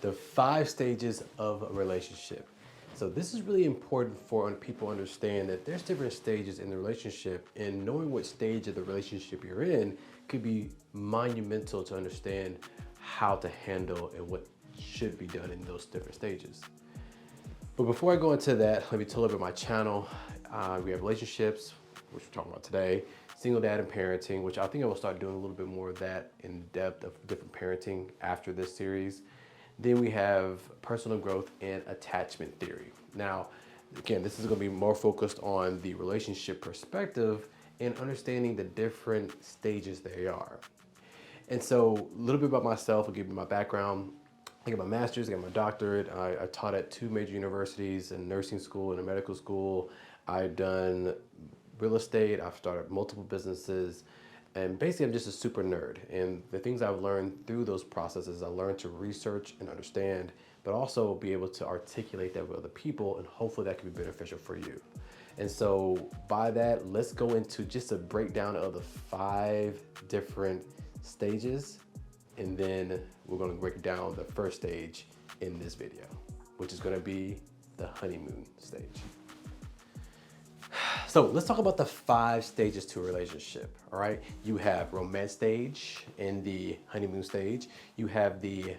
the 5 stages of a relationship. So this is really important for people to understand that there's different stages in the relationship, and knowing what stage of the relationship you're in could be monumental to understand how to handle and what should be done in those different stages. But before I go into that, let me tell you about my channel. We have relationships, which we're talking about today, single dad and parenting, which I think I will start doing a little bit more of that in depth of different parenting after this series. Then we have personal growth and attachment theory. Now, again, this is going to be more focused on the relationship perspective and understanding the different stages they are. And so a little bit about myself, I'll give you my background. I got my master's, I got my doctorate. I taught at 2 major universities, a nursing school and a medical school. I've done real estate, I've started multiple businesses, and basically I'm just a super nerd. And the things I've learned through those processes, I learned to research and understand, but also be able to articulate that with other people, and hopefully that can be beneficial for you. And so by that, let's go into just a breakdown of the 5 different stages, and then we're gonna break down the first stage in this video, which is gonna be the honeymoon stage. So let's talk about the 5 stages to a relationship, all right? You have romance stage and the honeymoon stage. You have the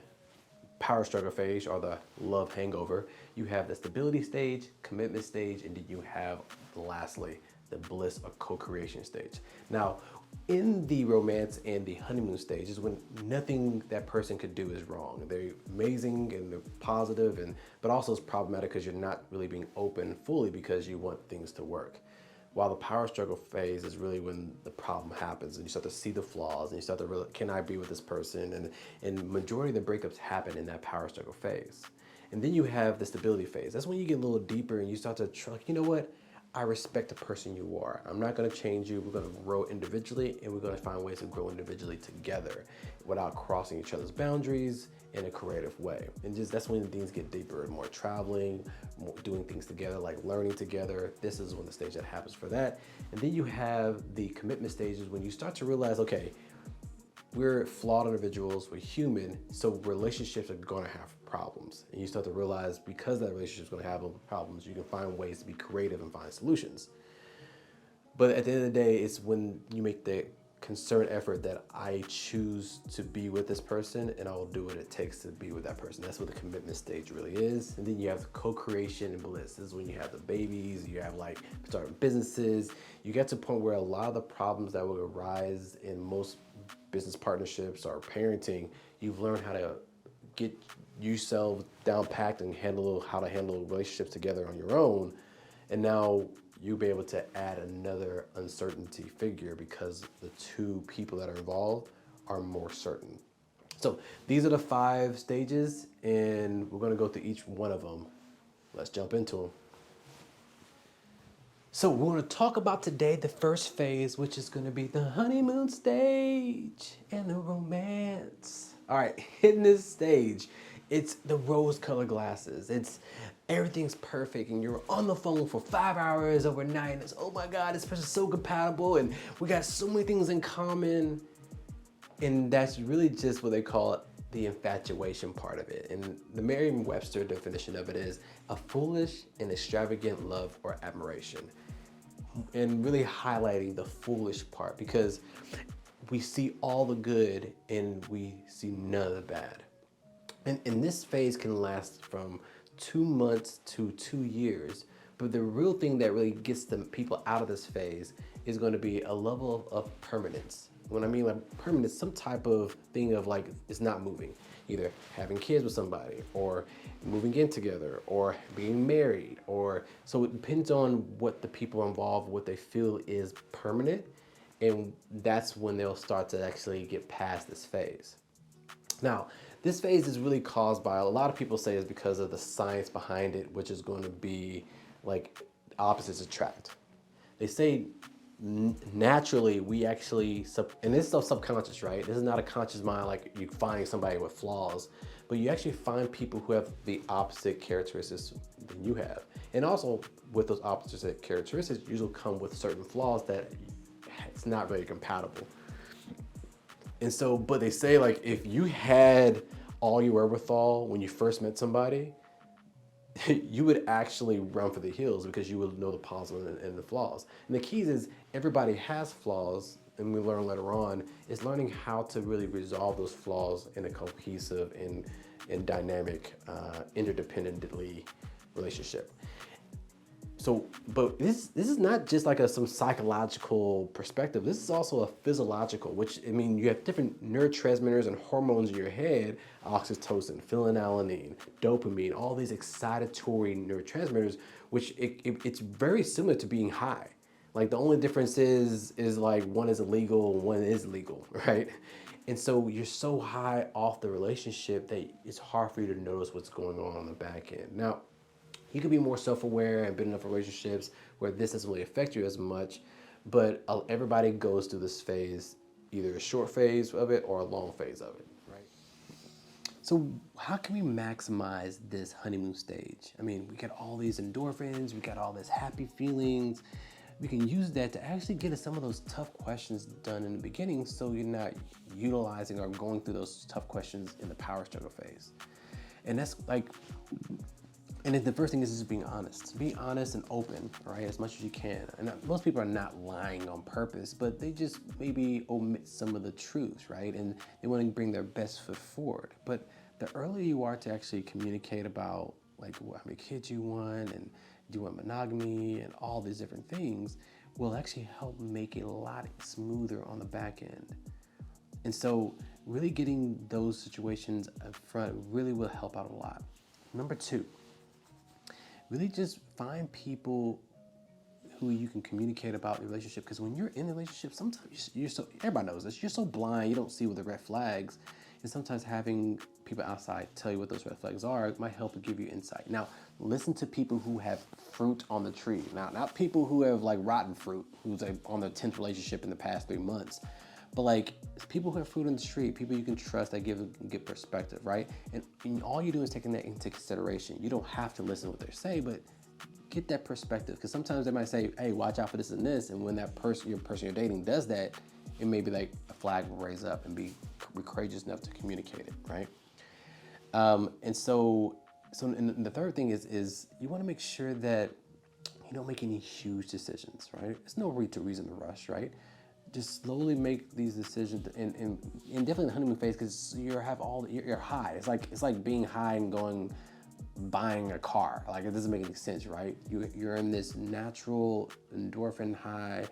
power struggle phase or the love hangover. You have the stability stage, commitment stage, and then you have, lastly, the bliss or co-creation stage. Now, in the romance and the honeymoon stage is when nothing that person could do is wrong. They're amazing and they're positive, but also it's problematic because you're not really being open fully because you want things to work. While the power struggle phase is really when the problem happens and you start to see the flaws and you start to really, can I be with this person? And majority of the breakups happen in that power struggle phase. And then you have the stability phase. That's when you get a little deeper and you start to try, you know what? I respect the person you are. I'm not gonna change you. We're gonna grow individually, and we're gonna find ways to grow individually together without crossing each other's boundaries in a creative way. And just that's when things get deeper and more traveling, more doing things together, like learning together. This is when the stage that happens for that. And then you have the commitment stages when you start to realize, okay, we're flawed individuals, we're human, so relationships are gonna have problems. And you start to realize because that relationship's gonna have problems, you can find ways to be creative and find solutions. But at the end of the day, it's when you make the concerted effort that I choose to be with this person and I will do what it takes to be with that person. That's what the commitment stage really is. And then you have co-creation and bliss. This is when you have the babies, you have like starting businesses. You get to a point where a lot of the problems that will arise in most business partnerships or parenting, you've learned how to get yourself down packed and how to handle relationships together on your own. And now you'll be able to add another uncertainty figure because the 2 people that are involved are more certain. So these are the 5 stages, and we're gonna go through each one of them. Let's jump into them. So we're gonna talk about today the first phase, which is gonna be the honeymoon stage and the romance. All right, in this stage, it's the rose-colored glasses. It's everything's perfect, and you're on the phone for 5 hours overnight, and it's, oh my God, this person's so compatible, and we got so many things in common. And that's really just what they call it, the infatuation part of it. And the Merriam-Webster definition of it is a foolish and extravagant love or admiration. And really highlighting the foolish part because we see all the good and we see none of the bad. And this phase can last from 2 months to 2 years. But the real thing that really gets the people out of this phase is going to be a level of permanence. When I mean like permanence, some type of thing of like it's not moving. Either having kids with somebody or moving in together or being married so it depends on what the people involved, what they feel is permanent. And that's when they'll start to actually get past this phase. Now, this phase is really caused by, a lot of people say is because of the science behind it, which is going to be like opposites attract. They say naturally we actually, and this is stuff subconscious, right? This is not a conscious mind like you finding somebody with flaws, but you actually find people who have the opposite characteristics than you have. And also with those opposite characteristics usually come with certain flaws that it's not very compatible. And so, but they say like if you had all your wherewithal when you first met somebody, you would actually run for the hills because you would know the positives and the flaws. And the keys is everybody has flaws, and we learn later on, is learning how to really resolve those flaws in a cohesive and dynamic, interdependently relationship. So, but this is not just like some psychological perspective. This is also a physiological, which, I mean, you have different neurotransmitters and hormones in your head: oxytocin, phenylalanine, dopamine, all these excitatory neurotransmitters, which it's very similar to being high. Like the only difference is like one is illegal and one is legal, right? And so you're so high off the relationship that it's hard for you to notice what's going on the back end. Now, you can be more self-aware and been enough relationships where this doesn't really affect you as much, but everybody goes through this phase, either a short phase of it or a long phase of it, right? So how can we maximize this honeymoon stage? I mean, we got all these endorphins, we got all this happy feelings. We can use that to actually get some of those tough questions done in the beginning, so you're not utilizing or going through those tough questions in the power struggle phase. And that's like, and then the first thing is just being honest. Be honest and open, right, as much as you can. And most people are not lying on purpose, but they just maybe omit some of the truths, right? And they want to bring their best foot forward. But the earlier you are to actually communicate about like how many kids you want and do you want monogamy and all these different things, will actually help make it a lot smoother on the back end. And so really getting those situations up front really will help out a lot. Number two, really just find people who you can communicate about the relationship, because when you're in a relationship, sometimes you're so, everybody knows this, you're so blind, you don't see what the red flags, and sometimes having people outside tell you what those red flags are might help to give you insight. Now, listen to people who have fruit on the tree. Now, not people who have like rotten fruit, who's like on their 10th relationship in the past 3 months, but like people who have fruit on the tree, people you can trust that give perspective, right? And all you do is taking that into consideration. You don't have to listen to what they say, but get that perspective, because sometimes they might say, hey, watch out for this and this, and when that person you're dating does that, it may be like a flag will raise up, and be courageous enough to communicate it, right? And the third thing is you want to make sure that you don't make any huge decisions, right? There's no reason to rush, right? Just slowly make these decisions, and definitely in the honeymoon phase, because you're high. It's like being high and buying a car. Like, it doesn't make any sense, right? You're in this natural endorphin high,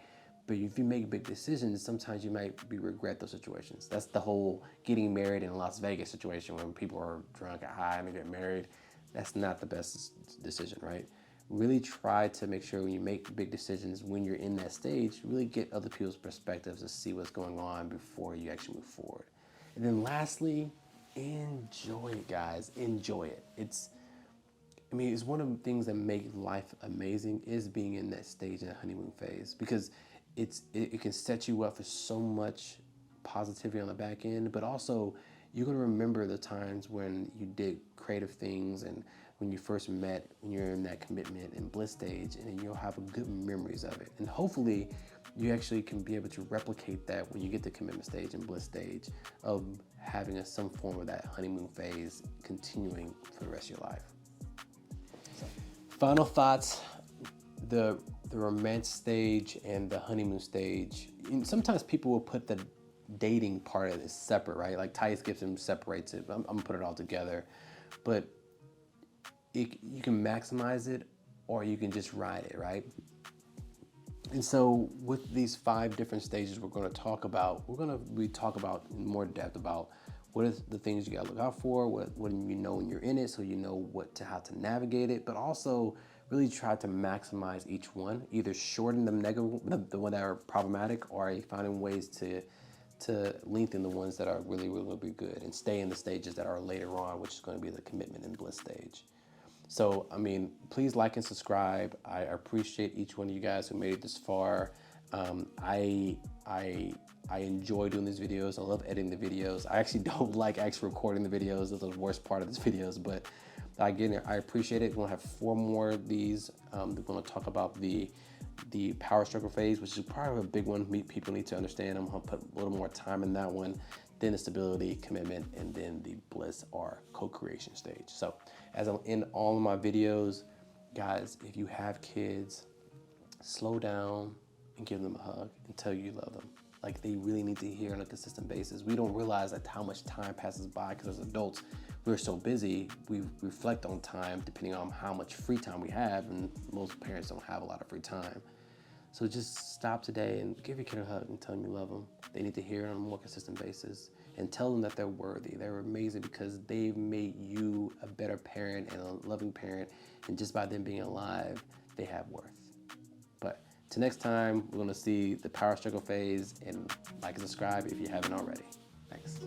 but if you make big decisions, sometimes you might regret those situations. That's the whole getting married in Las Vegas situation, when people are drunk and high and they get married. That's not the best decision, right? Really try to make sure when you make big decisions, when you're in that stage, really get other people's perspectives to see what's going on before you actually move forward. And then lastly, enjoy it, guys. Enjoy it. It's one of the things that make life amazing is being in that stage in the honeymoon phase, because it can set you up for so much positivity on the back end, but also you're going to remember the times when you did creative things and when you first met, when you're in that commitment and bliss stage, and then you'll have good memories of it. And hopefully you actually can be able to replicate that when you get to commitment stage and bliss stage, of having some form of that honeymoon phase continuing for the rest of your life. Final thoughts: the romance stage and the honeymoon stage. And sometimes people will put the dating part of it separate, right? Like Titus Gibson separates it. I'm gonna put it all together, but you can maximize it, or you can just ride it, right? And so with these 5 different stages we're going to talk about, we talk about in more depth about what are the things you got to look out for, what you know when you're in it, so you know how to navigate it, but also really try to maximize each one, either shorten the one that are problematic, or finding ways to lengthen the ones that are really, really good, and stay in the stages that are later on, which is going to be the commitment and bliss stage. So, please like and subscribe. I appreciate each one of you guys who made it this far. I enjoy doing these videos. I love editing the videos. I actually don't like recording the videos. That's the worst part of these videos, but again, I appreciate it. We're gonna have 4 more of these. We're gonna talk about the power struggle phase, which is probably a big one people need to understand. I'm gonna put a little more time in that one then the stability, commitment, and then the bliss or co-creation stage. So as I'm in all of my videos, guys, if you have kids, slow down and give them a hug and tell you love them. Like, they really need to hear on a consistent basis. We don't realize like how much time passes by because as adults, we're so busy, we reflect on time depending on how much free time we have, and most parents don't have a lot of free time. So just stop today and give your kid a hug and tell them you love them. They need to hear it on a more consistent basis, and tell them that they're worthy. They're amazing because they've made you a better parent and a loving parent, and just by them being alive, they have worth. But till next time, we're gonna see the power struggle phase, and like and subscribe if you haven't already. Thanks.